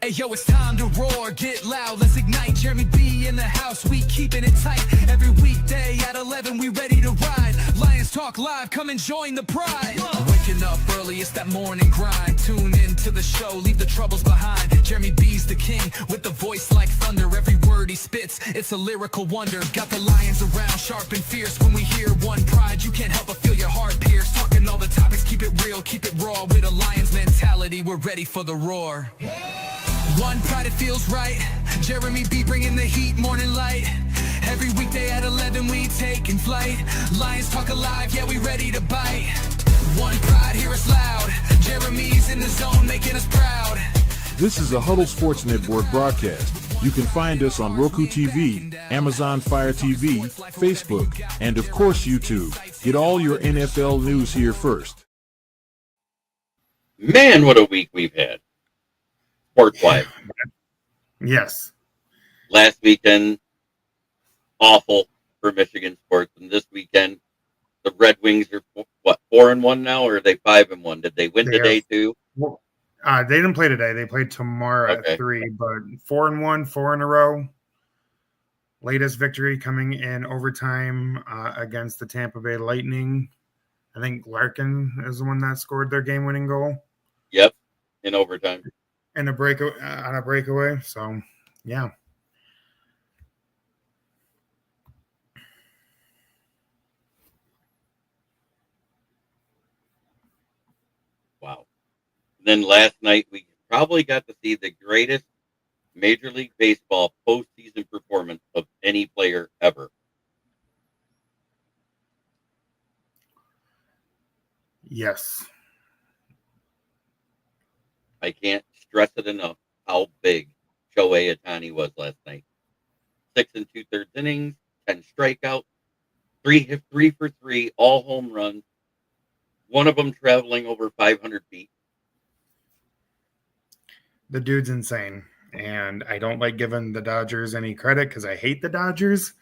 Hey yo, it's time to roar, get loud, let's ignite. Jeremy B in the house, we keeping it tight. Every weekday at 11, we ready to ride. Lions Talk Live, come and join the pride. Waking up early, it's that morning grind. Tune in to the show, leave the troubles behind. Jeremy B's the king, with the voice like thunder. Every word he spits, it's a lyrical wonder. Got the lions around, sharp and fierce. When we hear one pride, you can't help but feel your heart pierce. Talking all the topics, keep it real, keep it raw. With a lion's mentality, we're ready for the roar. One pride, it feels right. Jeremy B bringing the heat, morning light. Every weekday at 11 we taking flight. Lions Talk Alive, yeah, we ready to bite. One pride, hear us loud. Jeremy's in the zone, making us proud. This is a Huddle Sports Network broadcast. You can find us on Roku TV, Amazon Fire TV, Facebook, and of course YouTube. Get all your NFL news here first. Man, what a week we've had. Sports-wise. Yes. Last weekend, awful for Michigan sports, and this weekend, the Red Wings are what, 4-1 now, or are they 5-1? Did they win today too? Well, they didn't play today. They played tomorrow at 3, but 4-1, 4 in a row. Latest victory coming in overtime against the Tampa Bay Lightning. I think Larkin is the one that scored their game-winning goal. Yep, in overtime. And a breakaway. So, yeah. Wow. Then last night, we probably got to see the greatest Major League Baseball postseason performance of any player ever. Yes. I can't stress it enough how big Shohei Ohtani was last night. 6 2/3 innings, 10 strikeouts, 3 for 3, all home runs. One of them traveling over 500 feet. The dude's insane. And I don't like giving the Dodgers any credit because I hate the Dodgers.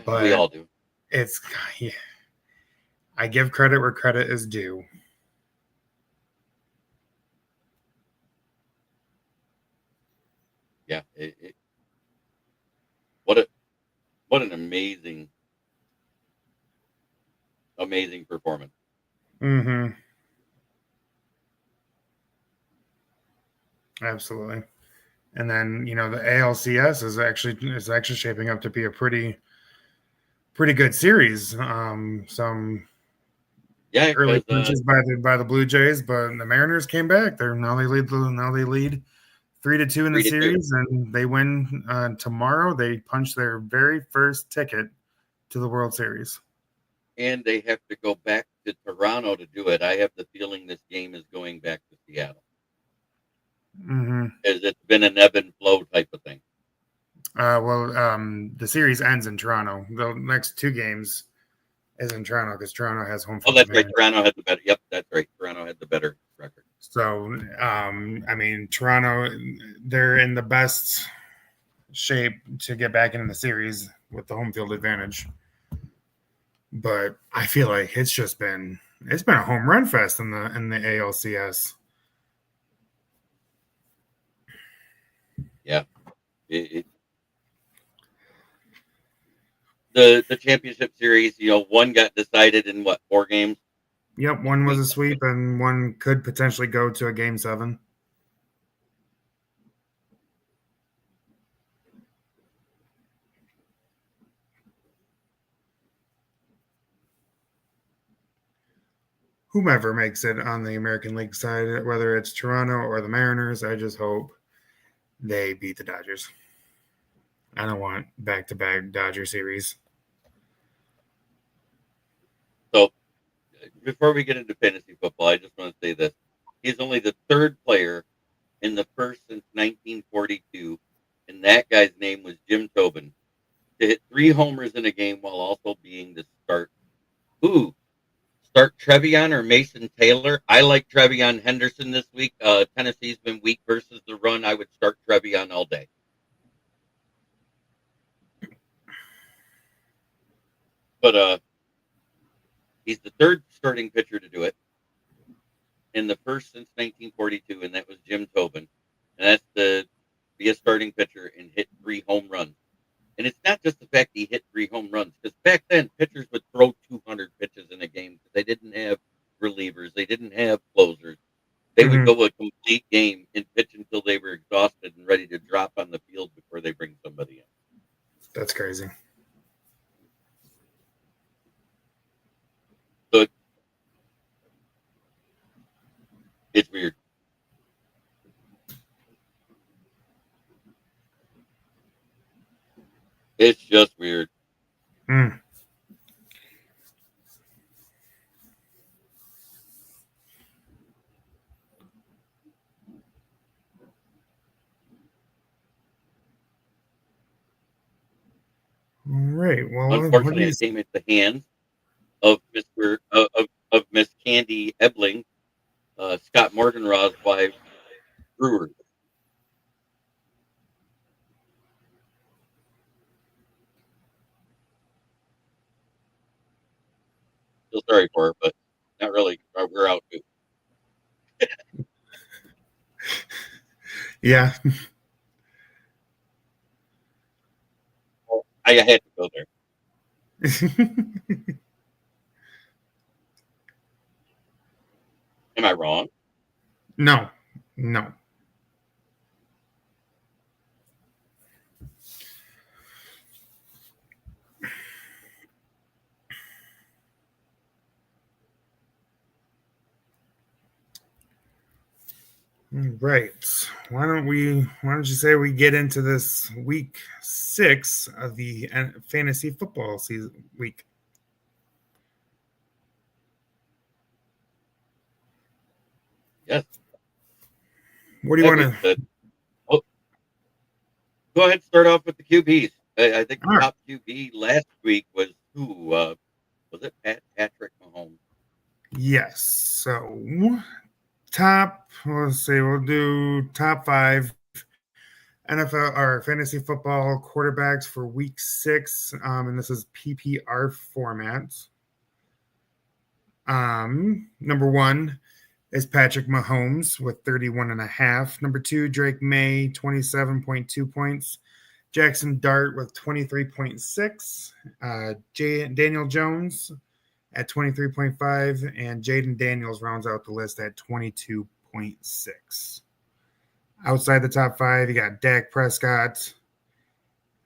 But we all do. I give credit where credit is due. Yeah. What an amazing performance. Mm-hmm. Absolutely. And then, the ALCS is actually shaping up to be a pretty good series. Some early punches by the Blue Jays, but the Mariners came back. They lead 3-2 in the series, and they win tomorrow. They punch their very first ticket to the World Series. And they have to go back to Toronto to do it. I have the feeling this game is going back to Seattle. Mm-hmm. It's been an ebb and flow type of thing. The series ends in Toronto. The next 2 games is in Toronto because Toronto has home field. Oh, that's right. Toronto had the better. Yep, that's right. Toronto had the better record. So, Toronto, they're in the best shape to get back into the series with the home field advantage. But I feel like it's been a home run fest in the ALCS. Yeah. The championship series, one got decided in 4 games? Yep, one was a sweep and one could potentially go to a game 7. Whomever makes it on the American League side, whether it's Toronto or the Mariners, I just hope they beat the Dodgers. I don't want back-to-back Dodger series. So, before we get into fantasy football, I just want to say this. He's only the 3rd player in the first since 1942, and that guy's name was Jim Tobin, to hit 3 homers in a game while also being the start Trevion or Mason Taylor. I like Trevion Henderson this week. Tennessee's been weak versus the run. I would start Trevion all day. But he's the 3rd starting pitcher to do it, in the first since 1942, and that was Jim Tobin. And that's a starting pitcher and hit 3 home runs. And it's not just the fact he hit 3 home runs, because back then pitchers would throw 200 pitches in a game because they didn't have relievers, they didn't have closers. They would go a complete game and pitch until they were exhausted and ready to drop on the field before they bring somebody in. That's crazy. So it's weird. It's just weird. All right. Well, unfortunately, it came at the hands of Miss Candy Ebling, Scott Morganraw's wife, Brewer. Feel sorry for her, but not really. We're out too. Yeah. I had to go there. Am I wrong? No. Right. Why don't you say we get into this week 6 of the fantasy football season week? Yes. What do you want to? Go ahead and start off with the QBs. I think the top QB last week was who? Was it Patrick Mahomes? Yes. So let's see, we'll do top 5 NFL or fantasy football quarterbacks for week 6. And this is PPR format. Number 1 is Patrick Mahomes with 31.5. Number 2, Drake May, 27.2 points. Jackson Dart with 23.6. Daniel Jones at 23.5, and Jaden Daniels rounds out the list at 22.6. Outside the top 5, you got Dak Prescott,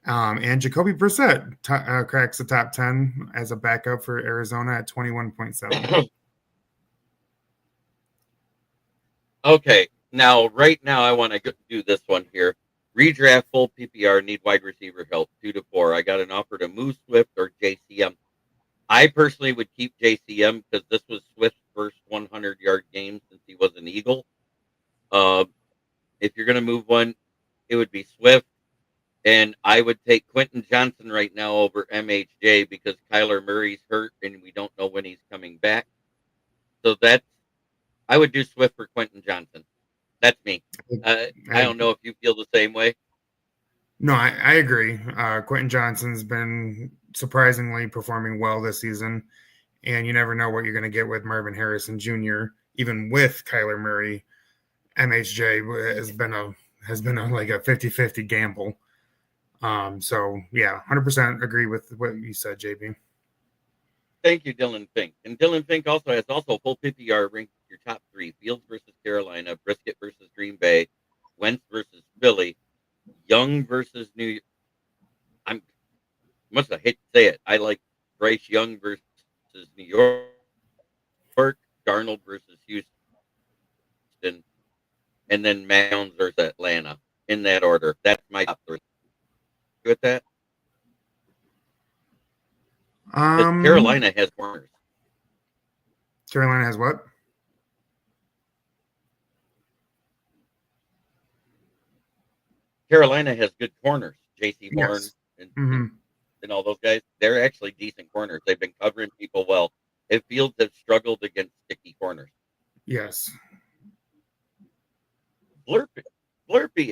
and Jacoby Brissett cracks the top 10 as a backup for Arizona at 21.7. Okay, right now I want to do this one here. Redraft full PPR, need wide receiver help, 2 to 4. I got an offer to move Swift or JCM. I personally would keep JCM because this was Swift's first 100-yard game since he was an Eagle. If you're going to move one, it would be Swift. And I would take Quentin Johnson right now over MHJ because Kyler Murray's hurt and we don't know when he's coming back. So I would do Swift for Quentin Johnson. That's me. I don't know if you feel the same way. No, I agree. Quentin Johnson's been surprisingly performing well this season, and you never know what you're going to get with Marvin Harrison Jr. Even with Kyler Murray, MHJ has been like a 50-50 gamble. So yeah, 100% agree with what you said, JB. Thank you, Dylan Fink. And Dylan Fink also has full PPR ranked your top 3: Fields versus Carolina, Brisket versus Green Bay, Wentz versus Philly, Young versus New York. I hate to say it. I like Bryce Young versus New York, Darnold versus Houston, and then Mounds versus Atlanta in that order. That's my top 3. You with that? Carolina has corners. Carolina has what? Carolina has good corners. J.C. Barn yes. and all those guys. They're actually decent corners. They've been covering people well. If Fields have struggled against sticky corners. Yes. Blurpy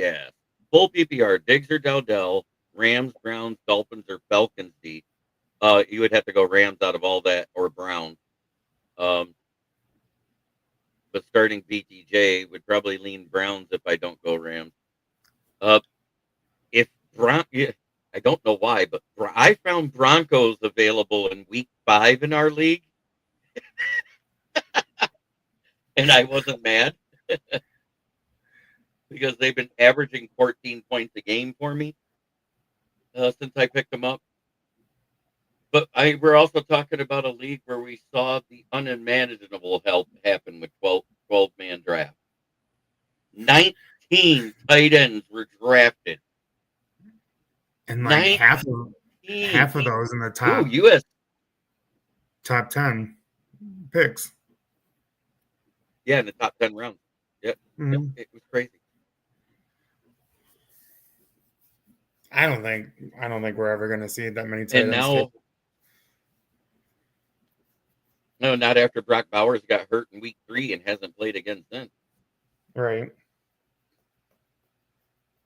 ass. Full PPR. Diggs or Dowdell. Rams, Browns, Dolphins, or Falcons D. You would have to go Rams out of all that or Browns. But starting BTJ would probably lean Browns if I don't go Rams. Yeah, I don't know why, but I found Broncos available in week 5 in our league, and I wasn't mad because they've been averaging 14 points a game for me since I picked them up. But we're also talking about a league where we saw the unimaginable help happen with 12-man draft. 19 tight ends were drafted. And like half of those in the top US top 10 picks. Yeah, in the top 10 rounds. Yep. Mm-hmm. It was crazy. I don't think we're ever going to see that many tight ends. And now, no, not after Brock Bowers got hurt in week 3 and hasn't played again since. Right.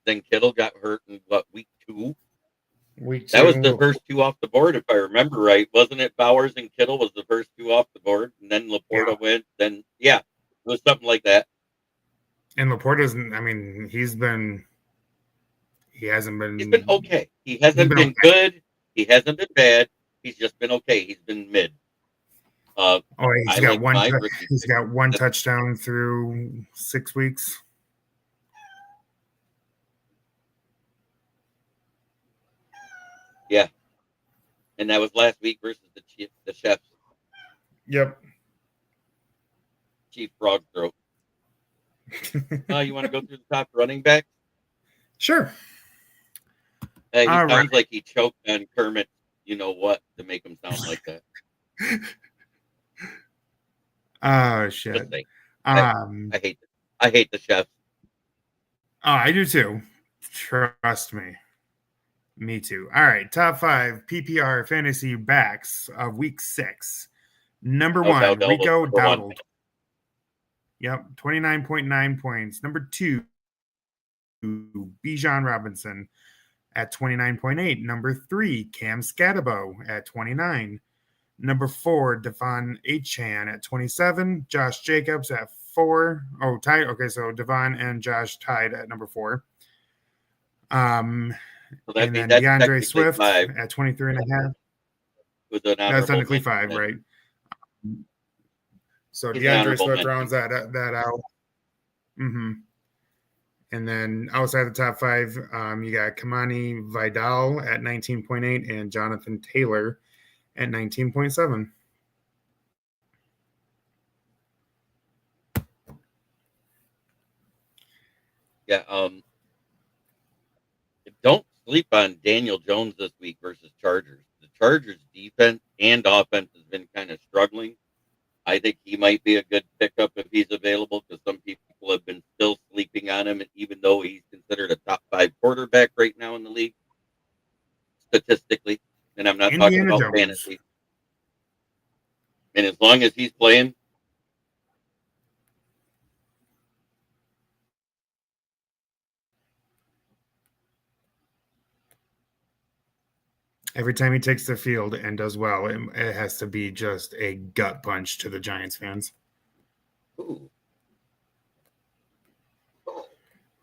Then Kittle got hurt in week 2? Week 2. That was the first 2 off the board, if I remember right. Wasn't it? Bowers and Kittle was the first 2 off the board, and then Laporta went. Then it was something like that. And Laporta's, I mean, he's been okay. He hasn't been good. He hasn't been bad. He's just been okay. He's been mid. He's got one touchdown through 6 weeks. Yeah, and that was last week versus the Chefs. Yep. Chief Frog Throat. You want to go through the top running back? Sure. He sounds like he choked on Kermit. You know what? To make him sound like that. Oh shit! I hate the Chefs. Oh, I do too. Trust me. Me too. All right, top 5 PPR fantasy backs of week 6. Number 1, Rico Dowdle. Yep, 29.9 points. Number 2, Bijan Robinson at 29.8. Number 3, Cam Scatabo at 29. Number 4, Devon Achane at 27. Josh Jacobs at 4. Oh, tied. Okay, so Devon and Josh tied at number 4. And then DeAndre Swift 5. At 23.5. That's technically 5, right? So DeAndre Swift rounds that out. Mm-hmm. And then outside the top 5, you got Kamani Vidal at 19.8 and Jonathan Taylor at 19.7. Yeah. Don't sleep on Daniel Jones this week versus Chargers. The Chargers defense and offense has been kind of struggling. I think he might be a good pickup if he's available because some people have been still sleeping on him, even though he's considered a top 5 quarterback right now in the league, statistically. And I'm not talking about fantasy. And as long as he's playing, every time he takes the field and does well, it has to be just a gut punch to the Giants fans. Ooh.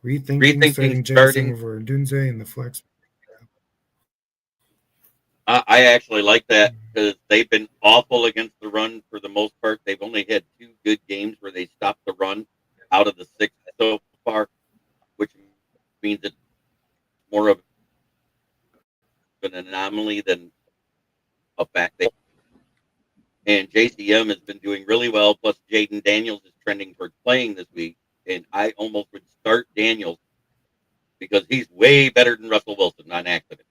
Rethinking starting over Dunze in the flex. I actually like that because they've been awful against the run for the most part. They've only had 2 good games where they stopped the run out of the 6 so far, which means it's more of an anomaly than a fact. And JCM has been doing really well, plus Jaden Daniels is trending towards playing this week, and I almost would start Daniels because he's way better than Russell Wilson on accident.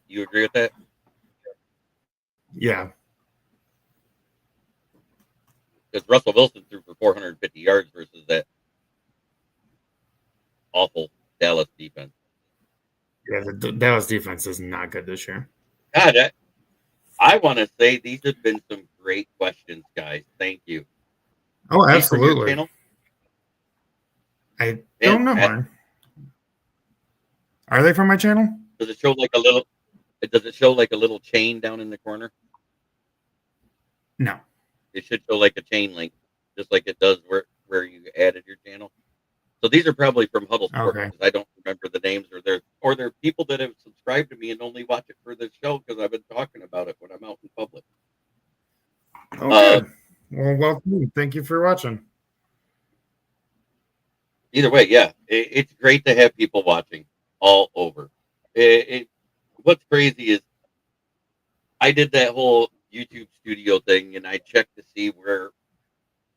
You agree with that? Yeah. Because Russell Wilson threw for 450 yards versus that awful Dallas defense. Yeah, the Dallas defense is not good this year. God, I want to say these have been some great questions, guys. Thank you. Oh, absolutely. I don't know, Martin. Are they from my channel? Does it show like a little? Does it show like a little chain down in the corner? No. It should show like a chain link, just like it does where you added your channel. So these are probably from Huddle Sports. Okay. I don't remember the names, or they're people that have subscribed to me and only watch it for the show because I've been talking about it when I'm out in public. Oh, good. Well, welcome. Thank you for watching. Either way, yeah, it's great to have people watching all over. What's crazy is I did that whole YouTube studio thing, and I checked to see where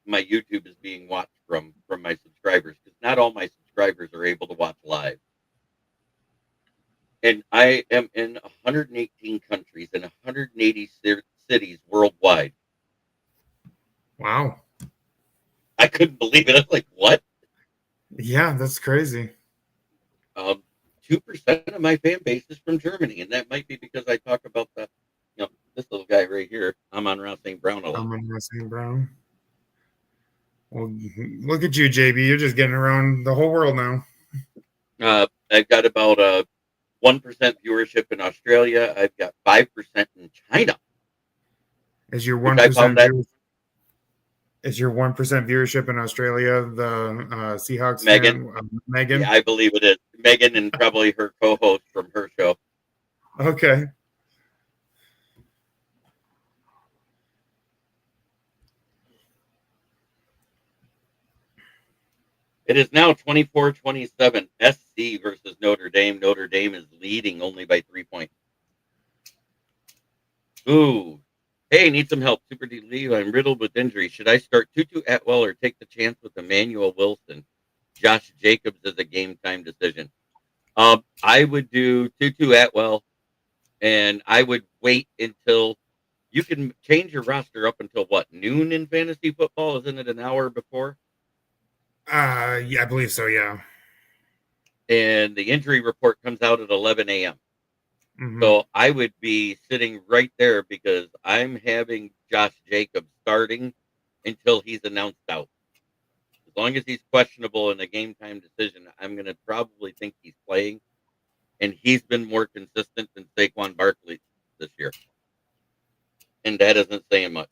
my YouTube is being watched from my subscribers, because not all my subscribers are able to watch live. And I am in 118 countries and 180 cities worldwide. Wow. I couldn't believe it. I was like, what? Yeah, that's crazy. 2% of my fan base is from Germany, and that might be because I talk about this little guy right here. I'm on Ross St. Brown a lot. I'm on Ross St. Brown. Well, look at you, JB. You're just getting around the whole world now. I've got about 1% viewership in Australia. I've got 5% in China. Is your 1% viewership in Australia the Seahawks Megan? Megan? Yeah, I believe it is. Megan and probably her co-host from her show. Okay. It is now 24-27. SC versus Notre Dame. Notre Dame is leading only by 3 points. Ooh. Hey, need some help. Super D. Lee, I'm riddled with injury. Should I start Tutu Atwell or take the chance with Emmanuel Wilson? Josh Jacobs is a game time decision. I would do Tutu Atwell, and I would wait until you can change your roster up until what, noon in fantasy football? Isn't it an hour before? Yeah, I believe so, yeah. And the injury report comes out at 11 a.m. Mm-hmm. So I would be sitting right there because I'm having Josh Jacobs starting until he's announced out. As long as he's questionable in a game time decision, I'm going to probably think he's playing. And he's been more consistent than Saquon Barkley this year. And that isn't saying much.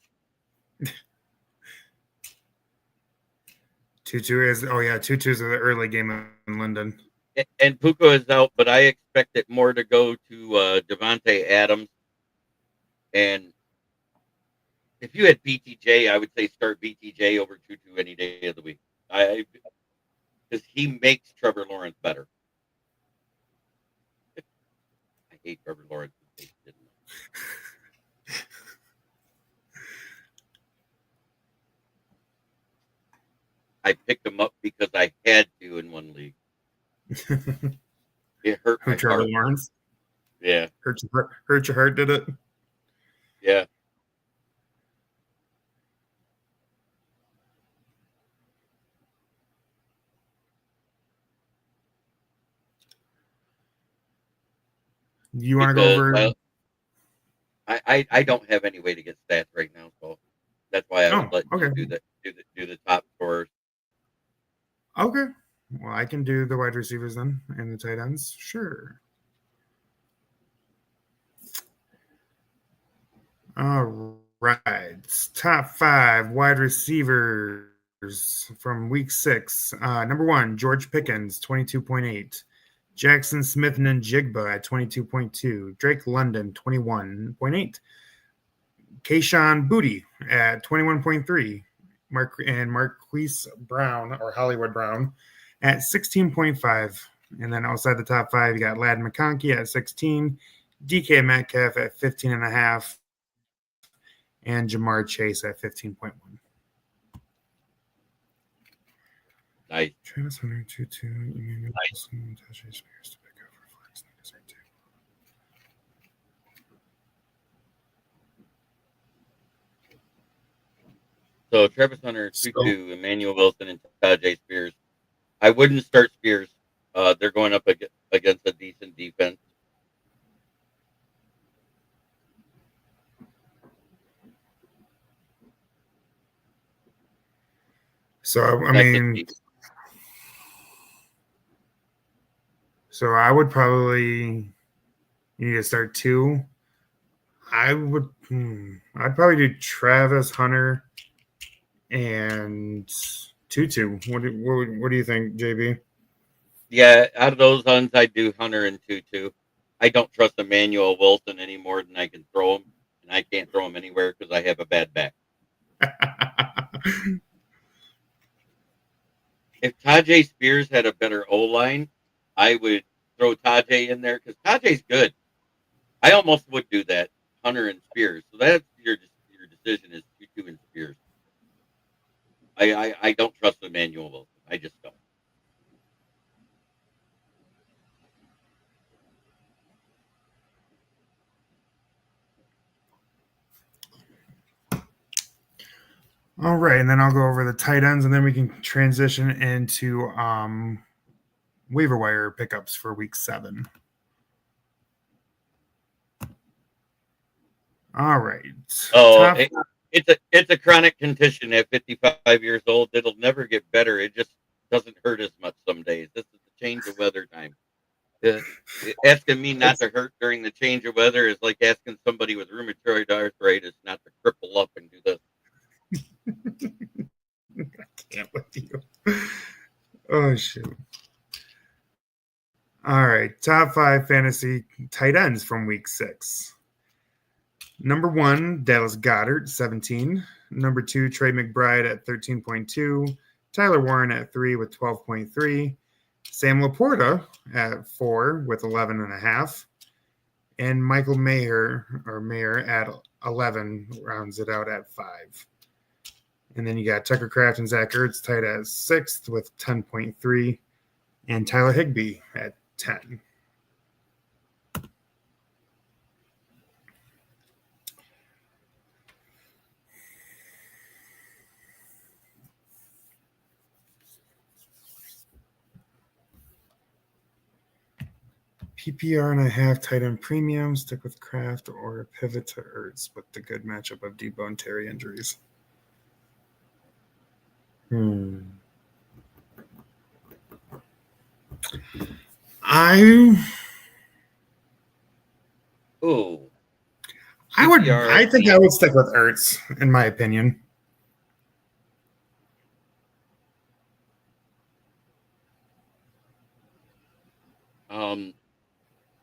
Tutu's the early game in London. And Puka is out, but I expect it more to go to Devontae Adams. And if you had BTJ, I would say start BTJ over Tutu any day of the week. Because he makes Trevor Lawrence better. I hate Trevor Lawrence. I picked him up because I had to in one league. It hurt my Trevor heart. Lawrence? Yeah. Hurt your heart, did it? Yeah. You want to go over? I don't have any way to get stats right now, so that's why I was letting you do the top scorers. Okay. Well, I can do the wide receivers then and the tight ends. Sure. All right. Top 5 wide receivers from week 6. Number 1, George Pickens, 22.8. Jackson Smith Njigba at 22.2. Drake London, 21.8. Kayshawn Boutte at 21.3. Marquise Brown, or Hollywood Brown, at 16.5. And then outside the top 5, you got Ladd McConkey at 16, DK Metcalf at 15.5, and Jamar Chase at 15.1. Nice. Travis Hunter, 2-2. Emmanuel Wilson, Tajay Spears to pick up for flex. So Travis Hunter, 2-2, Emmanuel Wilson, and Tajay Spears. I wouldn't start Spears. They're going up against a decent defense. So, I would probably need to start 2. I'd probably do Travis Hunter and Tutu. What do you think, JB? Yeah, out of those ones, I do Hunter and Tutu. I don't trust Emmanuel Wilson any more than I can throw him, and I can't throw him anywhere because I have a bad back. If Tajay Spears had a better O-line, I would throw Tajay in there because Tajay's good. I almost would do that, Hunter and Spears. So that's your decision is Tutu and Spears. I don't trust Emmanuel Wilson. I just don't. All right, and then I'll go over the tight ends, and then we can transition into waiver wire pickups for week 7. All right. Oh, it's a chronic condition at 55 years old. It'll never get better. It just doesn't hurt as much some days. This is the change of weather time. Asking me not to hurt during the change of weather is like asking somebody with rheumatoid arthritis not to cripple up and do this. I can't with you. Oh, shoot. All right. Top 5 fantasy tight ends from week 6. Number 1, Dallas Goedert, 17. Number 2, Trey McBride at 13.2. Tyler Warren at 3 with 12.3. Sam Laporta at 4 with 11.5. And Michael Mayer at 11 rounds it out at 5. And then you got Tucker Kraft and Zach Ertz tied at 6th with 10.3. And Tyler Higbee at 10. PPR and a half tight end premium. Stick with Kraft or pivot to Ertz with the good matchup of Debo and Terry injuries. I think I would stick with Ertz, in my opinion.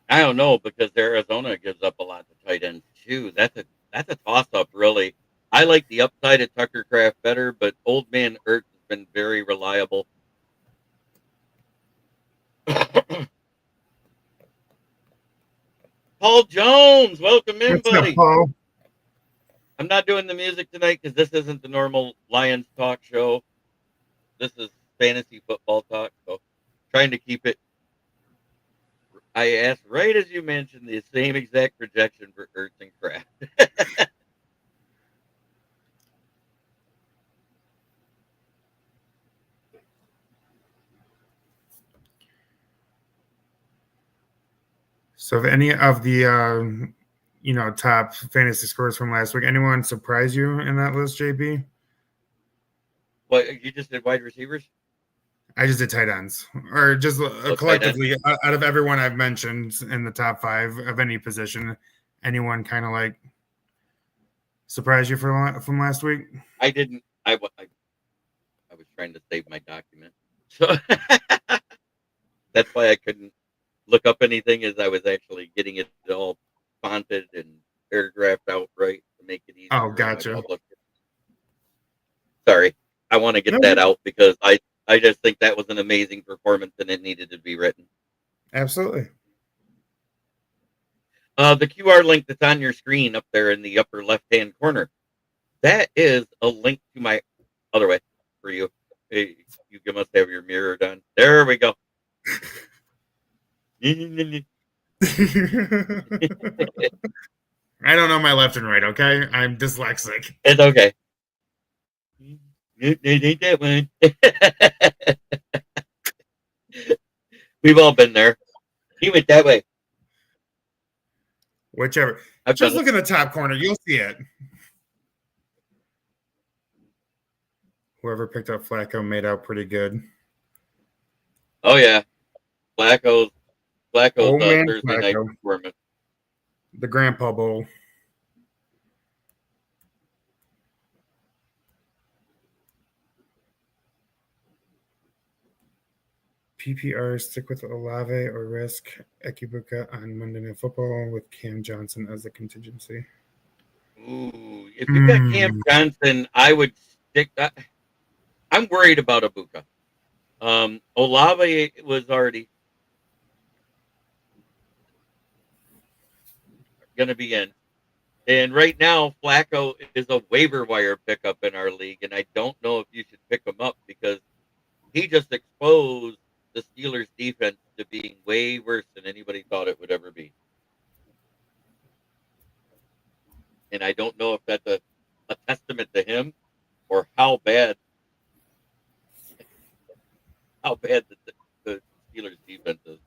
I don't know because Arizona gives up a lot to tight ends too. That's a toss up, really. I like the upside of Tucker Kraft better, but old man Ertz has been very reliable. Paul Jones, welcome in, buddy. Up, Paul? I'm not doing the music tonight because this isn't the normal Lions talk show. This is fantasy football talk, so trying to keep it. I asked right as you mentioned the same exact projection for Ertz and Kraft. So, if any of the top fantasy scores from last week, anyone surprise you in that list, JB? What, you just did wide receivers? I just did tight ends, or just collectively out of everyone I've mentioned in the top 5 of any position. Anyone kind of like surprise you from last week? I didn't. I was trying to save my document, so that's why I couldn't look up anything as I was actually getting it all fonted and paragraphed out right to make it easier. Oh, gotcha. Sorry, I want to get that out because I just think that was an amazing performance and it needed to be written. Absolutely. The QR link that's on your screen up there in the upper left-hand corner, that is a link to my other way for you. You must have your mirror done. There we go. I don't know my left and right, okay? I'm dyslexic. It's okay. Ain't that one. We've all been there. He went that way. Whichever. Just look in the top corner. You'll see it. Whoever picked up Flacco made out pretty good. Oh, yeah. Flacco's Thursday night performance. The Grandpa Bowl. PPR stick with Olave or risk Ekibuka on Monday Night Football with Cam Johnson as a contingency? Ooh, if you got Cam Johnson, I would stick. I'm worried about Ibuka. Olave was already going to be in. And right now, Flacco is a waiver wire pickup in our league, and I don't know if you should pick him up because he just exposed the Steelers' defense to being way worse than anybody thought it would ever be. And I don't know if that's a testament to him or how bad the Steelers' defense is.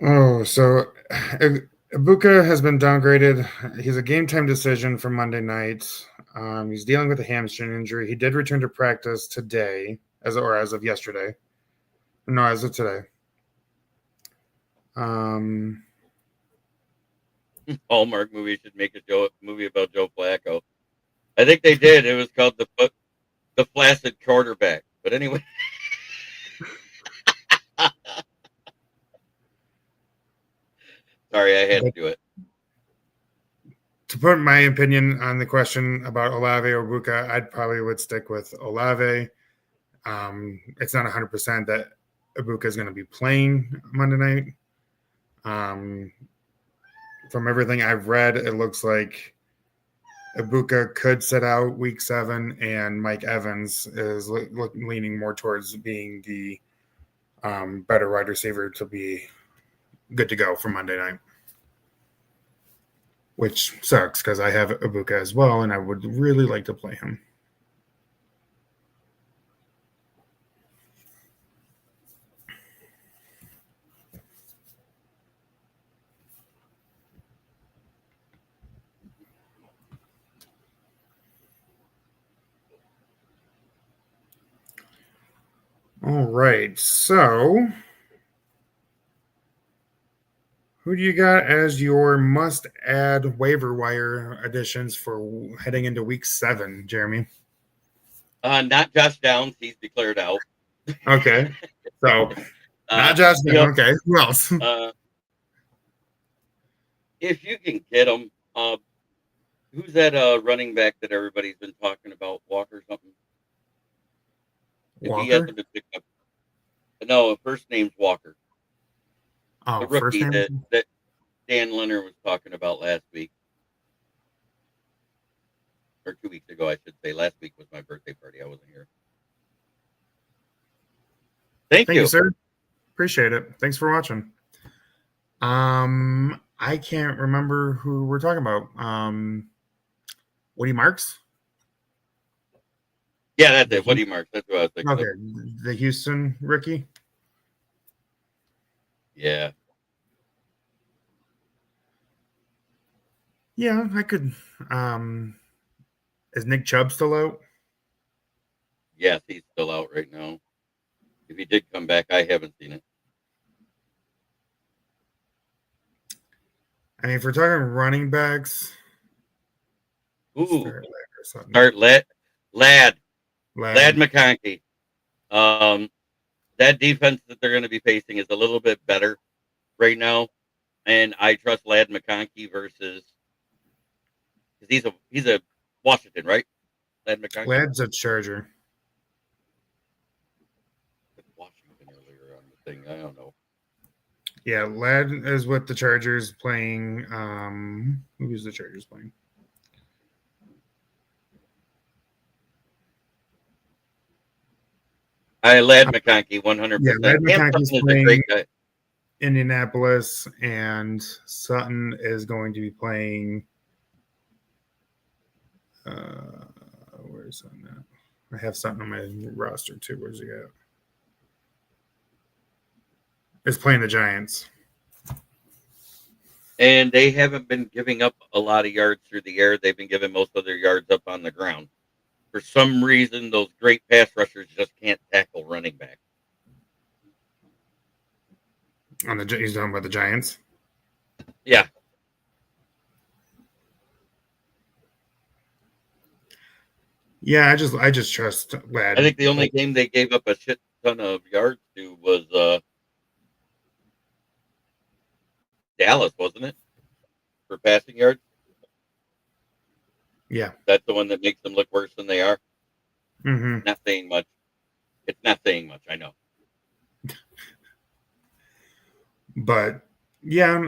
Oh, so Ibuka has been downgraded. He's a game time decision for Monday night. He's dealing with a hamstring injury. He did return to practice today, as of yesterday. No, as of today. Hallmark movie should make a movie about Joe Flacco. I think they did. It was called the Flaccid Quarterback. But anyway. Sorry, I had to do it. To put my opinion on the question about Olave or Ibuka, I'd probably would stick with Olave. It's not 100% that Ibuka is going to be playing Monday night. From everything I've read, it looks like Ibuka could sit out week 7, and Mike Evans is leaning more towards being the better wide receiver to be good to go for Monday night. Which sucks because I have Ibuka as well, and I would really like to play him. All right, so who do you got as your must-add waiver wire additions for heading into week 7, Jeremy? Not Josh Downs. He's declared out. Okay, so not Josh Downs. Okay, who else? If you can get him, who's that running back that everybody's been talking about? Walker something? Walker? If he hasn't been picked up. No, first name's Walker. Oh, the rookie that Dan Leonard was talking about last week. Or 2 weeks ago, I should say. Last week was my birthday party. I wasn't here. Thank you, sir. Appreciate it. Thanks for watching. I can't remember who we're talking about. Woody Marks? Yeah, that's it. Woody Marks. That's what I was thinking. Okay, the Houston rookie. Yeah. Yeah, I could. Is Nick Chubb still out? Yes, he's still out right now. If he did come back, I haven't seen it. I mean, if we're talking running backs, start Lad McConkey. That defense that they're going to be facing is a little bit better right now, and I trust Lad McConkey versus because he's a Washington, right? Lad McConkey. Lad's a Charger. Washington earlier on the thing. I don't know. Yeah, Lad is with the Chargers playing. Who's the Chargers playing? Lad McConkey, 100%. Yeah, Lad McConkey's playing a great guy. Indianapolis, and Sutton is going to be playing. Where's Sutton at? I have Sutton on my roster too. Where's he at? Is playing the Giants. And they haven't been giving up a lot of yards through the air. They've been giving most of their yards up on the ground. For some reason, those great pass rushers just can't tackle running back. He's talking about the Giants? Yeah. Yeah, I just trust Lad. I think the only game they gave up a shit ton of yards to was Dallas, wasn't it? For passing yards. Yeah. That's the one that makes them look worse than they are. Mm-hmm. Not saying much. It's not saying much, I know. But yeah,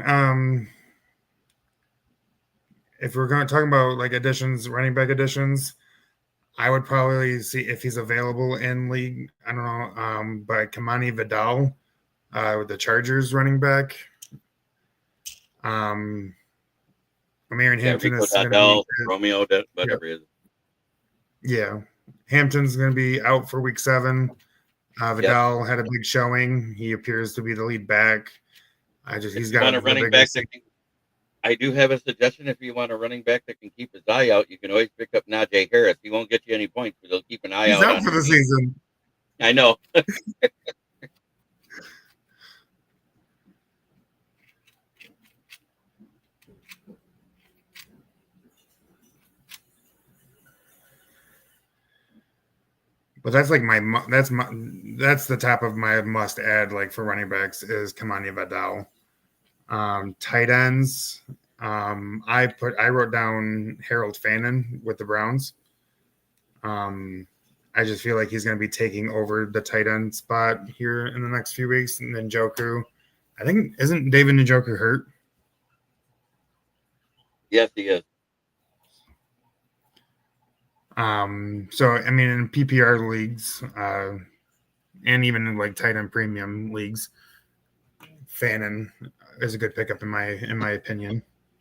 if we're going to talk about like additions, running back additions, I would probably see if he's available in league. I don't know, but Kamani Vidal with the Chargers running back. Amir Hampton Rico is going to be Romeo, whatever it is. Yeah, Hampton's going to be out for week 7. Vidal had a big showing. He appears to be the lead back. He's got a running back that I do have a suggestion. If you want a running back that can keep his eye out, you can always pick up Najee Harris. He won't get you any points, but he'll keep an eye out. He's out for the season. I know. But that's like that's the top of my must add like for running backs is Kamani Vidal. Tight ends. I wrote down Harold Fannin with the Browns. I just feel like he's going to be taking over the tight end spot here in the next few weeks. And then Njoku, I think, isn't David Njoku hurt? Yes, he is. So I mean, in PPR leagues, and even in like tight end premium leagues, Fannin is a good pickup in my opinion.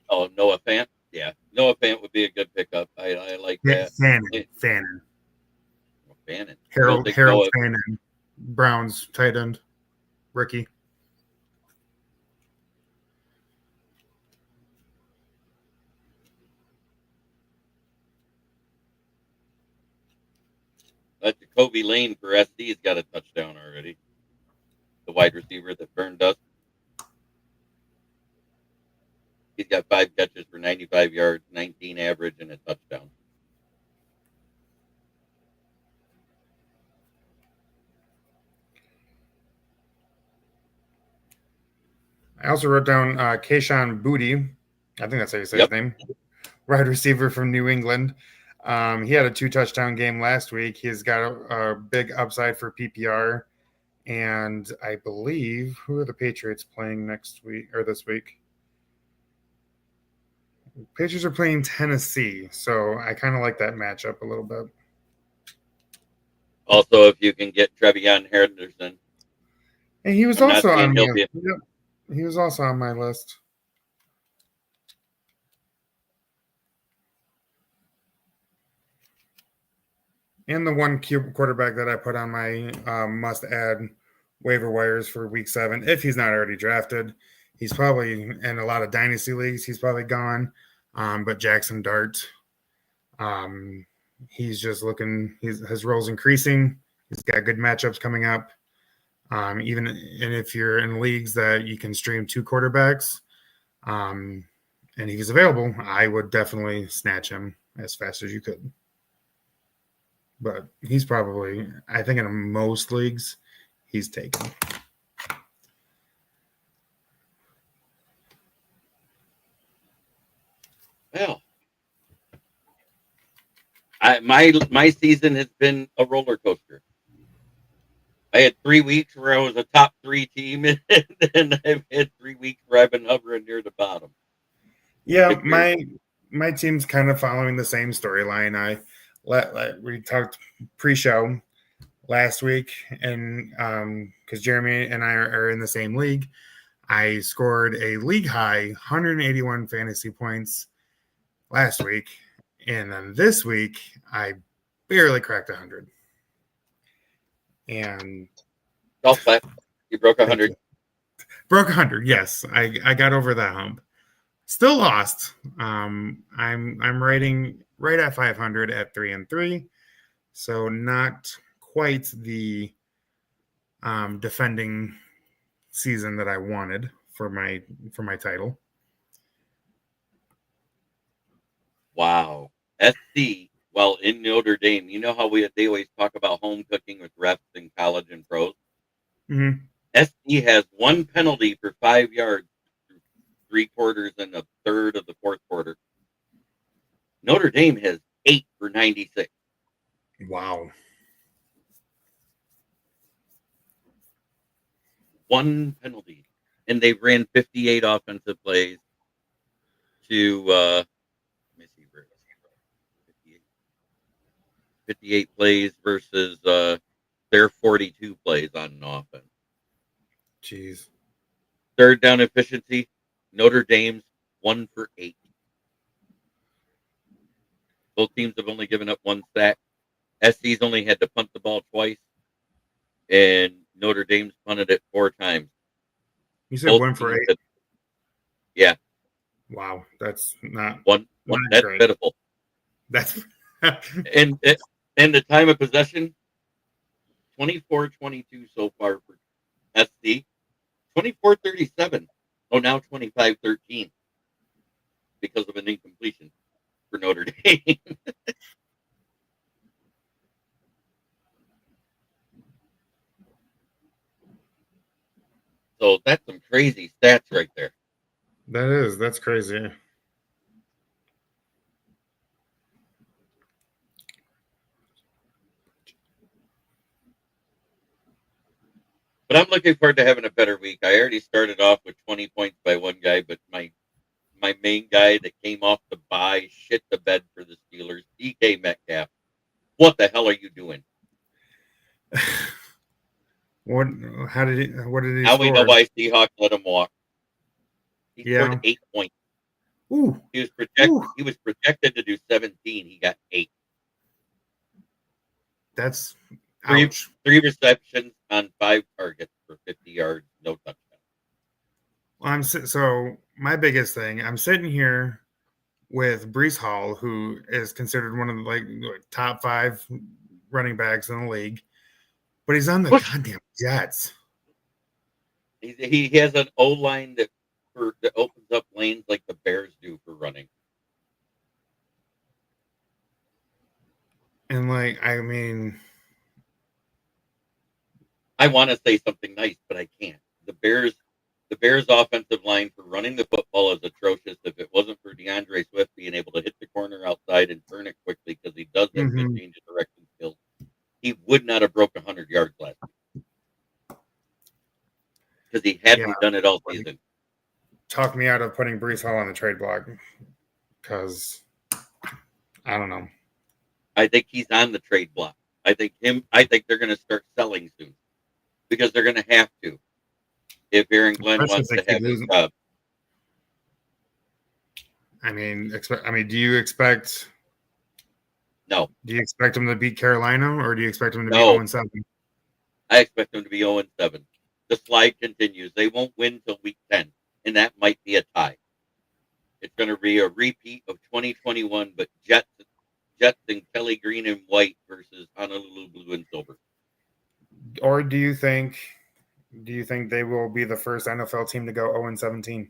Oh, Noah Fant? Yeah. Noah Fant would be a good pickup. I like that. Fannin. Fannin. Harold Fannin, Browns tight end, rookie. Jacoby Lane for SC's got a touchdown already. The wide receiver that burned us. He's got 5 catches for 95 yards, 19 average, and a touchdown. I also wrote down Kayshon Boutte. I think that's how you say his name. Wide receiver from New England. He had a 2-touchdown game last week. He's got a big upside for PPR. And I believe, who are the Patriots playing next week or this week? Patriots are playing Tennessee. So I kind of like that matchup a little bit. Also, if you can get Trevion Henderson. And he was also on he was also on my list. And the one quarterback that I put on my must-add waiver wires for week 7, if he's not already drafted, he's probably in a lot of dynasty leagues. He's probably gone. But Jackson Dart, he's just looking. His role's increasing. He's got good matchups coming up. And if you're in leagues that you can stream 2 quarterbacks, and he's available, I would definitely snatch him as fast as you could. But he's probably, I think in most leagues, he's taken. Well, my season has been a roller coaster. I had 3 weeks where I was a top 3 team, and then I've had 3 weeks where I've been hovering near the bottom. Yeah, my team's kind of following the same storyline. We talked pre-show last week, and because Jeremy and I are in the same league, I scored a league high 181 fantasy points last week, and then this week I barely cracked 100. And you broke 100. Broke 100. Yes, I got over that hump. Still lost. I'm rating right at 500 at 3-3, so not quite the defending season that I wanted for my title. Wow, SC While in Notre Dame, you know how they always talk about home cooking with refs in college and pros? Mm-hmm. SC has one penalty for 5 yards, 3/4 and a third of the fourth quarter. Notre Dame has 8 for 96. Wow. One penalty. And they ran 58 offensive plays to, let me see, 58 plays versus their 42 plays on an offense. Jeez. Third down efficiency, Notre Dame's 1 for 8. Both teams have only given up one sack. SC's only had to punt the ball twice, and Notre Dame's punted it 4 times. You said 1 for 8? Yeah. Wow, that's not one. That's great. pitiful. That's and the time of possession, 24-22 so far for SC. 24-37. Oh, now 25-13 because of an incompletion for Notre Dame. So that's some crazy stats right there. That's crazy. But I'm looking forward to having a better week. I already started off with 20 points by one guy, but my main guy that came off the bye shit the bed for the Steelers, DK Metcalf. What the hell are you doing? What did he Now score? we know why Seahawks let him walk. He scored 8 points. Ooh. He was projected to do 17. He got 8. That's ouch. 3 receptions on 5 targets for 50 yards, no touchdown. So my biggest thing, I'm sitting here with Breece Hall, who is considered one of the top 5 running backs in the league, but he's on the goddamn Jets. He has an O-line that opens up lanes like the Bears do for running. And I want to say something nice, but I can't. The Bears offensive line for running the football is atrocious. If it wasn't for DeAndre Swift being able to hit the corner outside and turn it quickly, because he does have good change of direction skills, he would not have broke 100 yards last week. Because he hadn't done it all season. Talk me out of putting Breece Hall on the trade block, because I don't know. I think he's on the trade block. I think they're going to start selling soon, because they're going to have to. If Aaron Glenn wants to have his job. Do you expect? No. Do you expect him to beat Carolina, or do you expect him to be 0-7? I expect him to be 0-7. The slide continues. They won't win till week 10, and that might be a tie. It's going to be a repeat of 2021, but Jets and Kelly Green and White versus Honolulu Blue and Silver. Or do you think they will be the first NFL team to go 0-17?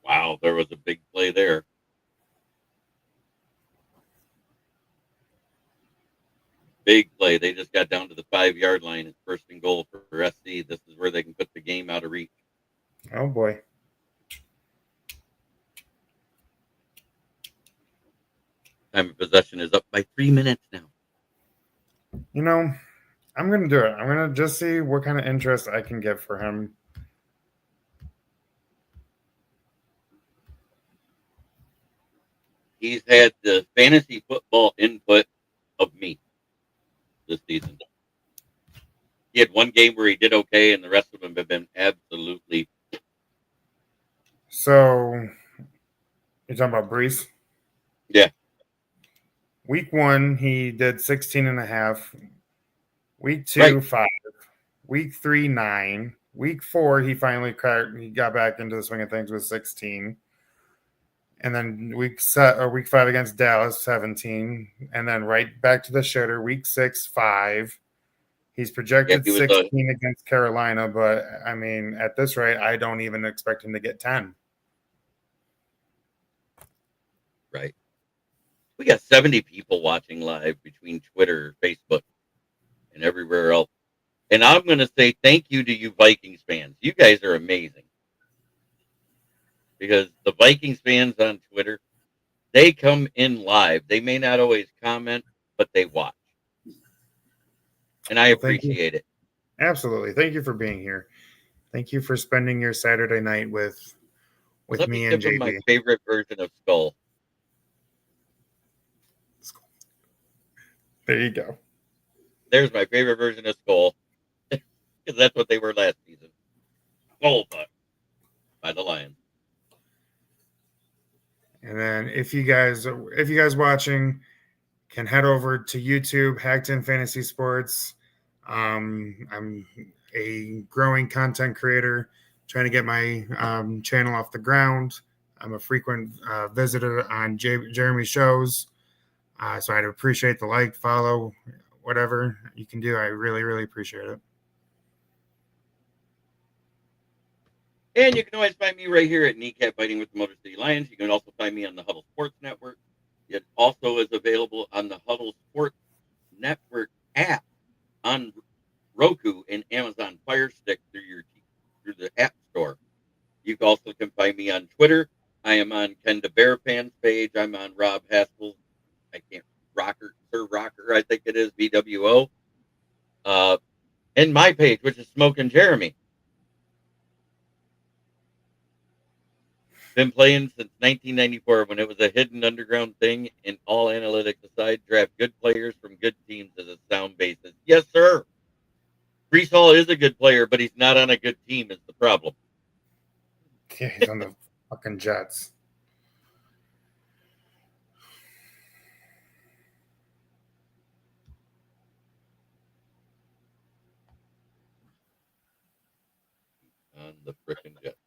Wow, there was a big play there. Big play. They just got down to the 5-yard line. It's 1st and goal for SC. This is where they can put the game out of reach. Oh, boy. Time of possession is up by 3 minutes now. I'm going to do it. I'm going to just see what kind of interest I can get for him. He's had the fantasy football input of me this season. He had one game where he did okay, and the rest of them have been absolutely. So, you're talking about Breece? Yeah. Week 1, he did 16.5. Week 2, 5. Week 3, 9. Week 4, he finally got back into the swing of things with 16. And then week 5 against Dallas, 17. And then right back to the shitter, week 6, 5. He's projected 16 against Carolina, but at this rate, I don't even expect him to get 10. Right. We got 70 people watching live between Twitter, Facebook, and everywhere else. And I'm going to say thank you to you Vikings fans. You guys are amazing. Because the Vikings fans on Twitter, they come in live. They may not always comment, but they watch. And I appreciate it. Absolutely. Thank you for being here. Thank you for spending your Saturday night with me and JB. My favorite version of Skull. There you go. There's my favorite version of Skull. Because that's what they were last season. Skull Buck by the Lions. And then if you guys watching can head over to YouTube, Hacked In Fantasy Sports. I'm a growing content creator, trying to get my channel off the ground. I'm a frequent visitor on Jeremy's shows. So I'd appreciate the like, follow, whatever you can do. I really, really appreciate it. And you can always find me right here at Kneecap Fighting with the Motor City Lions. You can also find me on the Huddle Sports Network. It also is available on the Huddle Sports Network app on Roku and Amazon Fire Stick through the App Store. You also can find me on Twitter. I am on Ken the Bear Pan's page. I'm on Rob Haskell's. Sir Rocker, I think it is, BWO. And my page, which is Smoking Jeremy. Been playing since 1994 when it was a hidden underground thing, and all analytics aside, draft good players from good teams as a sound basis. Yes, sir. Breece Hall is a good player, but he's not on a good team is the problem. Yeah, he's on the fucking Jets. On the frickin' Jets.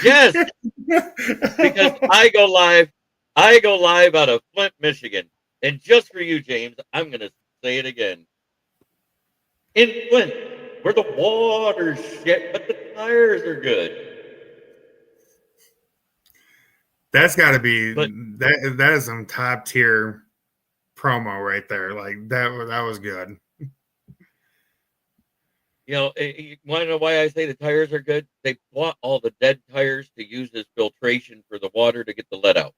Yes, because I go live out of Flint, Michigan, and just for you, James, I'm going to say it again. In Flint, where the water's shit, but the tires are good. That's got to be that is some top tier promo right there. Like that was good. You know, you want to know why I say the tires are good? They bought all the dead tires to use as filtration for the water to get the lead out.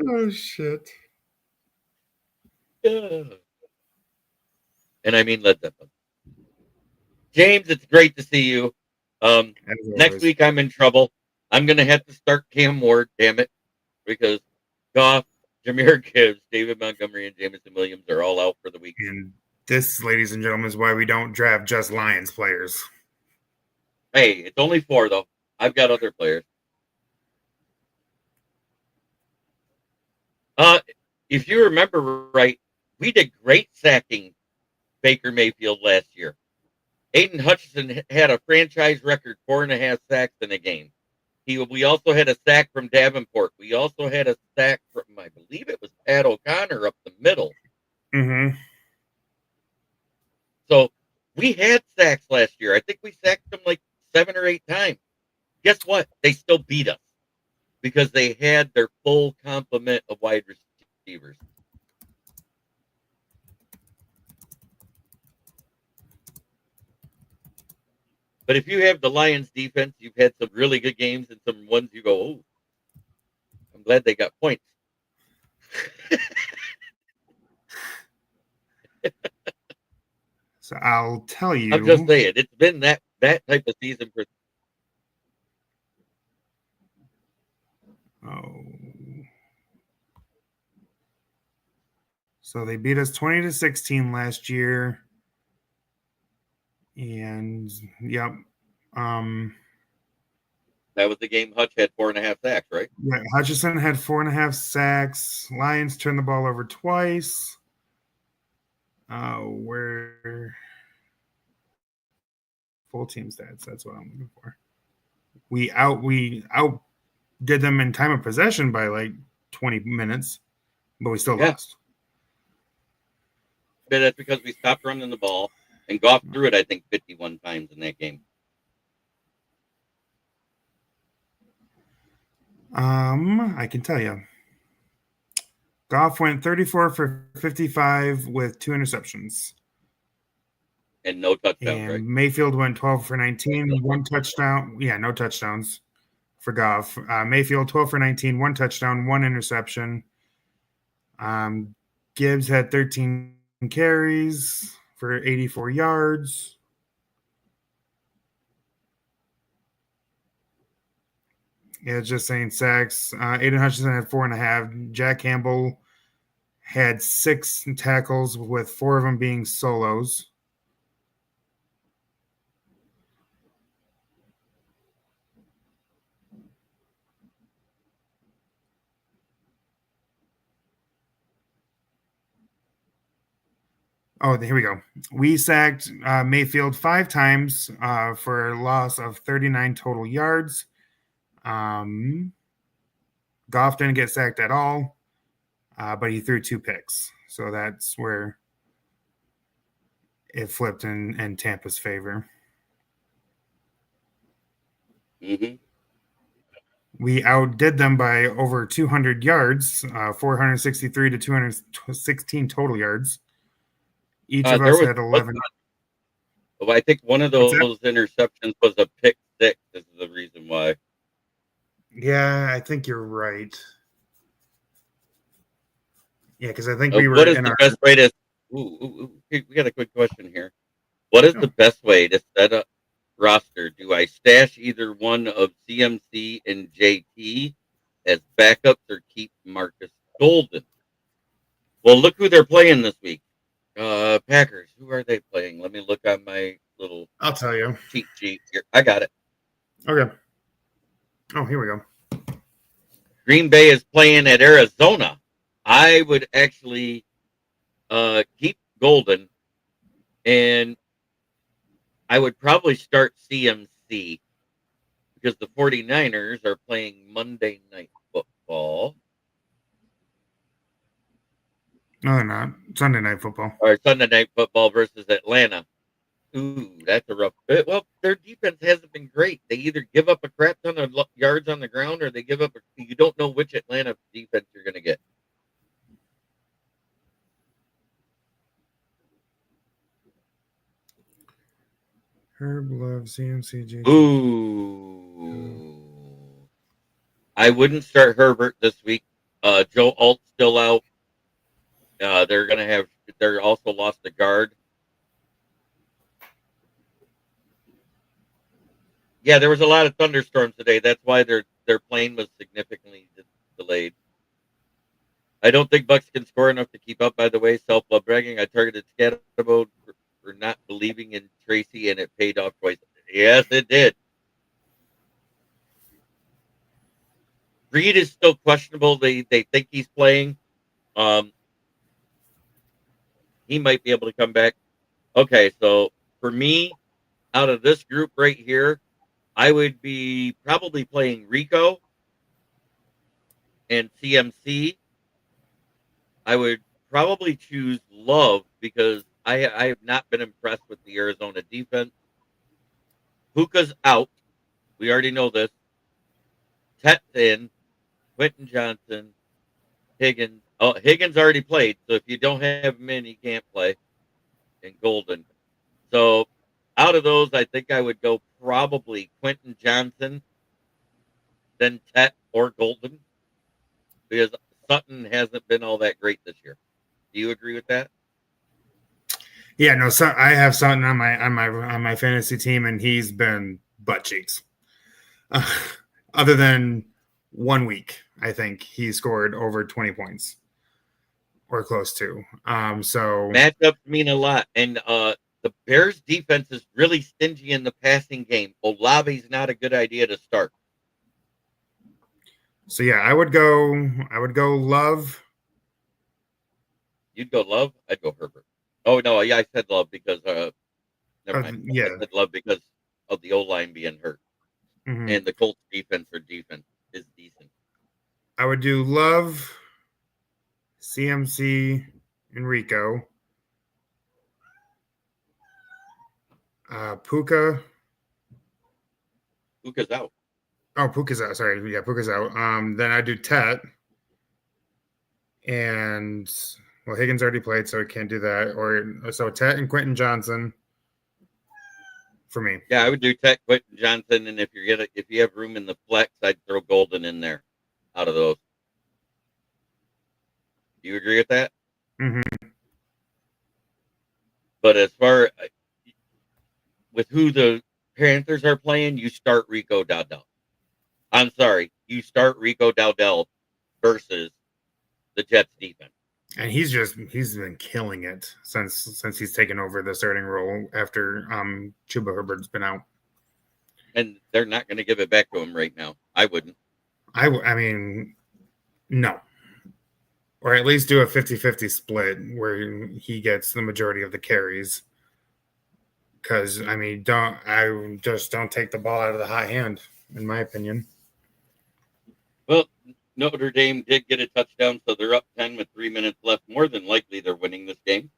Oh, shit. And I mean Led Zeppelin. James, it's great to see you. Next week I'm in trouble. I'm going to have to start Cam Ward, damn it, because Goff, Jahmyr Gibbs, David Montgomery, and Jameson Williams are all out for the week. And this, ladies and gentlemen, is why we don't draft just Lions players. Hey, it's only 4, though. I've got other players. If you remember right, we did great sacking Baker Mayfield last year. Aiden Hutchinson had a franchise record 4.5 sacks in a game. We also had a sack from Davenport. We also had a sack from, I believe it was Pat O'Connor up the middle. Mm-hmm. So we had sacks last year. I think we sacked them like 7 or 8 times. Guess what? They still beat us because they had their full complement of wide receivers. But if you have the Lions defense, you've had some really good games and some ones you go, oh, I'm glad they got points. So I'll tell you. I'm just saying, it's been that type of season for. Oh. So they beat us 20-16 last year. And yep. That was the game Hutch had 4.5 sacks, right? Yeah, Hutchinson had 4.5 sacks. Lions turned the ball over twice. Where full team stats, that's what I'm looking for. We out did them in time of possession by like 20 minutes, but we still lost. but that's because we stopped running the ball, and Goff threw it, I think, 51 times in that game. I can tell you. Goff went 34 for 55 with 2 interceptions. And no touchdowns, and right? Mayfield went 12 for 19, 1 touchdown. Yeah, no touchdowns for Goff. Mayfield 12 for 19, 1 touchdown, 1 interception. Gibbs had 13 carries for 84 yards. Yeah, just saying sacks. Aiden Hutchinson had 4.5. Jack Campbell had 6 tackles, with 4 of them being solos. Oh, here we go. We sacked Mayfield 5 times for a loss of 39 total yards. Goff didn't get sacked at all, but he threw 2 picks. So that's where it flipped in Tampa's favor. Mm-hmm. We outdid them by over 200 yards, 463 to 216 total yards. Each of us had 11. I think one of those interceptions was a pick 6. This is the reason why. Yeah, I think you're right. Yeah, because I think we were. What is the best way to? We got a quick question here. What is the best way to set up roster? Do I stash either one of CMC and JT as backups, or keep Marcus Golden? Well, look who they're playing this week. Packers. Who are they playing? Let me look on my little. I'll tell you. Cheat sheet here. I got it. Okay. Oh, here we go. Green Bay is playing at Arizona. I would actually keep Golden, and I would probably start CMC because the 49ers are playing Monday Night Football. No, they're not. Sunday Night Football. Or Sunday Night Football versus Atlanta. Ooh, that's a rough bit. Well, their defense hasn't been great. They either give up a crap ton of yards on the ground, or they give up. You don't know which Atlanta defense you're going to get. Herb loves CMCG. Ooh. I wouldn't start Herbert this week. Joe Alt's still out. They're also lost a guard. Yeah, there was a lot of thunderstorms today. That's why their plane was significantly delayed. I don't think Bucks can score enough to keep up, by the way. Self-love bragging. I targeted Scatterbo for not believing in Tracy, and it paid off twice. Yes, it did. Reed is still questionable. They think he's playing. He might be able to come back. Okay, so for me, out of this group right here, I would be probably playing Rico and CMC. I would probably choose Love because I have not been impressed with the Arizona defense. Puka's out. We already know this. Tet's in. Quentin Johnson. Higgins. Oh, Higgins already played, so if you don't have him in, he can't play. And Golden. So out of those, I think I would go probably Quentin Johnson, then Tet or Golden, because Sutton hasn't been all that great this year. Do you agree with that? Yeah, no. So I have Sutton on my fantasy team, and he's been butt cheeks. Other than 1 week, I think he scored over 20 points or close to. So matchups mean a lot, and the Bears defense is really stingy in the passing game. Olave's not a good idea to start. So yeah, I would go Love. You'd go Love? I'd go Herbert. Oh no, yeah, I said Love because never mind. Yeah. I said Love because of the O-line being hurt. Mm-hmm. And the Colts defense is decent. I would do Love, CMC, and Rico. Puka. Puka's out. Oh, Puka's out. Sorry. Yeah, Puka's out. Then I do Tet. And, well, Higgins already played, so I can't do that. Or so Tet and Quentin Johnson for me. Yeah, I would do Tet, Quentin Johnson, and if you have room in the flex, I'd throw Golden in there out of those. Do you agree with that? Mm-hmm. But as far with who the Panthers are playing, you start Rico Dowdell. I'm sorry, you start Rico Dowdell versus the Jets defense. And he's been killing it since he's taken over the starting role after Chuba Herbert's been out. And they're not going to give it back to him right now. I wouldn't. I mean, no. Or at least do a 50-50 split where he gets the majority of the carries. Because, I mean, don't take the ball out of the hot hand, in my opinion. Well, Notre Dame did get a touchdown, so they're up 10 with 3 minutes left. More than likely, they're winning this game.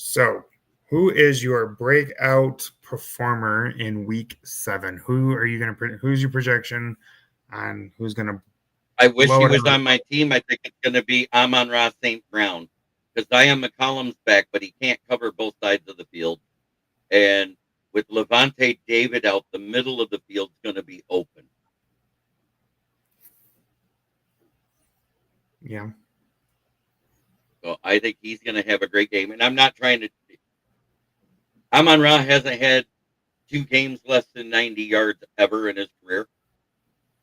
So, who is your breakout performer in Week 7? Who's your projection on who's gonna? I wish he was on my team. I think it's going to be Amon-Ra St. Brown because Zion McCollum's back, but he can't cover both sides of the field. And with Levante David out, the middle of the field's going to be open. Yeah. So I think he's going to have a great game. And I'm not trying to. Amon-Ra hasn't had 2 games less than 90 yards ever in his career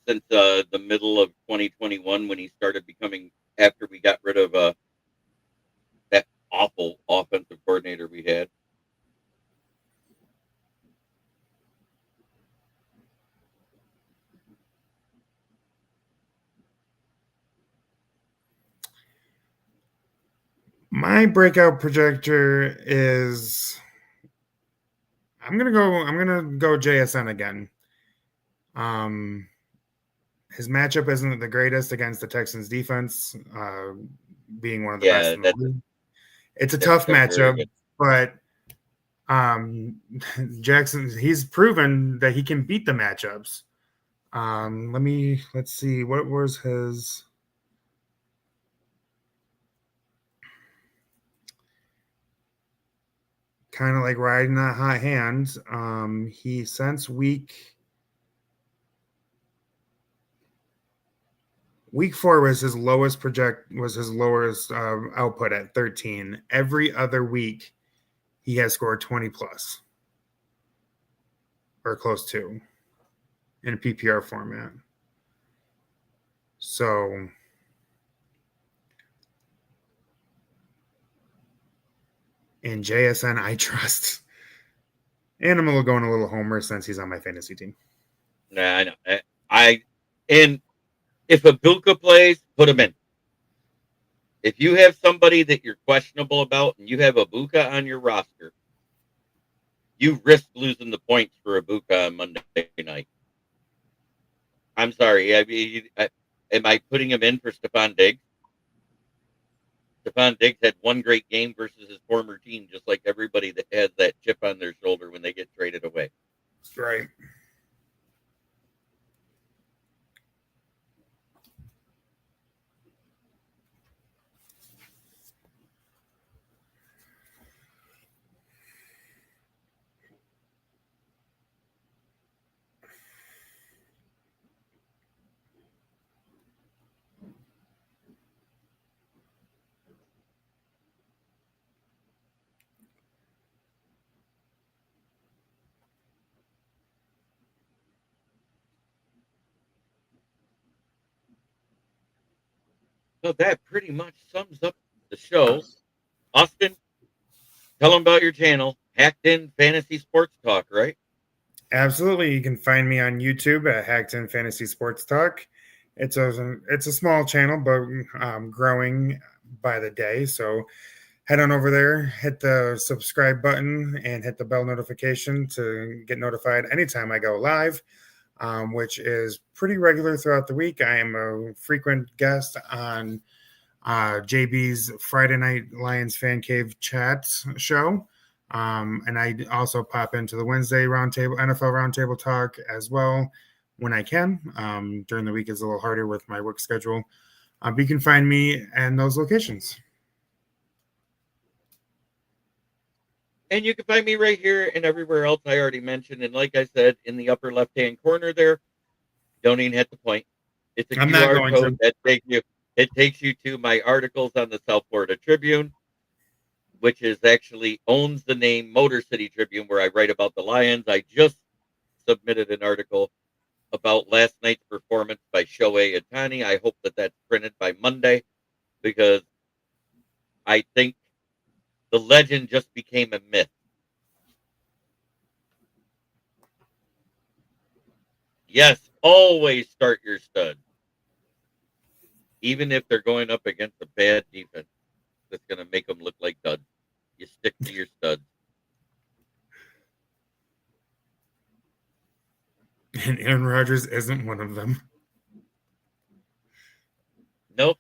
since the middle of 2021 when he started becoming, after we got rid of that awful offensive coordinator we had. My breakout projector is I'm gonna go JSN again. His matchup isn't the greatest against the Texans defense, being one of the best in the league. It's a tough matchup, but Jackson, he's proven that he can beat the matchups. Let's see, what was his? Kind of like riding that hot hand. He since week 4 was his lowest output at 13. Every other week, he has scored 20 plus or close to in a PPR format. So in JSN, I trust. And I'm going a little homer since he's on my fantasy team. Nah, I know. And if Ibuka plays, put him in. If you have somebody that you're questionable about and you have Ibuka on your roster, you risk losing the points for Ibuka on Monday night. I'm sorry. Am I putting him in for Stephon Diggs? Stephon Diggs had one great game versus his former team, just like everybody that has that chip on their shoulder when they get traded away. Right. So that pretty much sums up the show. Austin, tell them about your channel, Hacked In Fantasy Sports Talk, right? Absolutely. You can find me on YouTube at Hackton Fantasy Sports Talk. It's a small channel, but growing by the day. So head on over there, hit the subscribe button, and hit the bell notification to get notified anytime I go live, which is pretty regular throughout the week. I am a frequent guest on JB's Friday Night Lions Fan Cave chat show. And I also pop into the Wednesday roundtable, NFL roundtable talk as well when I can. During the week is a little harder with my work schedule. But you can find me in those locations. And you can find me right here and everywhere else I already mentioned. And like I said, in the upper left-hand corner there, don't even hit the point. It's a QR code that takes you to my articles on the South Florida Tribune, which is actually owns the name Motor City Tribune, where I write about the Lions. I just submitted an article about last night's performance by Shohei Ohtani. I hope that that's printed by Monday, because I think the legend just became a myth. Yes, always start your studs, even if they're going up against a bad defense that's going to make them look like duds. You stick to your studs. And Aaron Rodgers isn't one of them. Nope.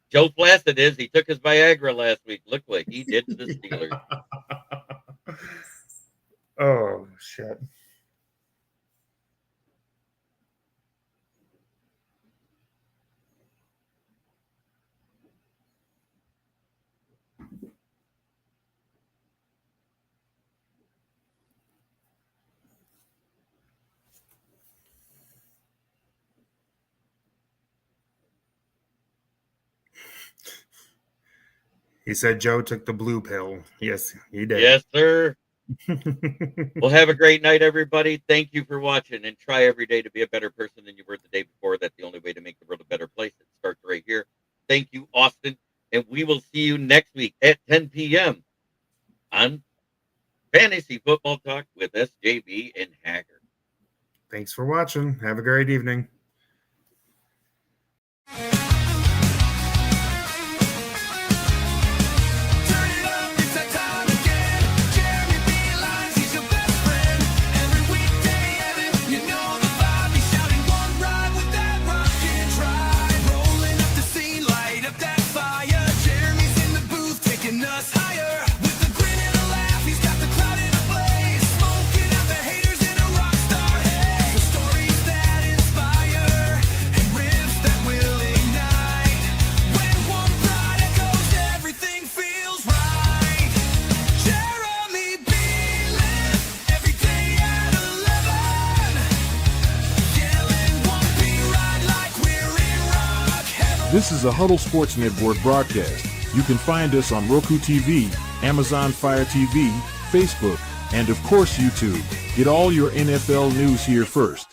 Joe Flacid is. He took his Viagra last week. Look what he did to the Steelers. Oh, shit. He said Joe took the blue pill. Yes, he did. Yes, sir. Well, have a great night, everybody. Thank you for watching, and try every day to be a better person than you were the day before. That's the only way to make the world a better place. It starts right here. Thank you, Austin, and we will see you next week at 10 p.m. on Fantasy Football Talk with SJB and Haacker. Thanks for watching. Have a great evening. This is a Huddle Sports Network broadcast. You can find us on Roku TV, Amazon Fire TV, Facebook, and of course YouTube. Get all your NFL news here first.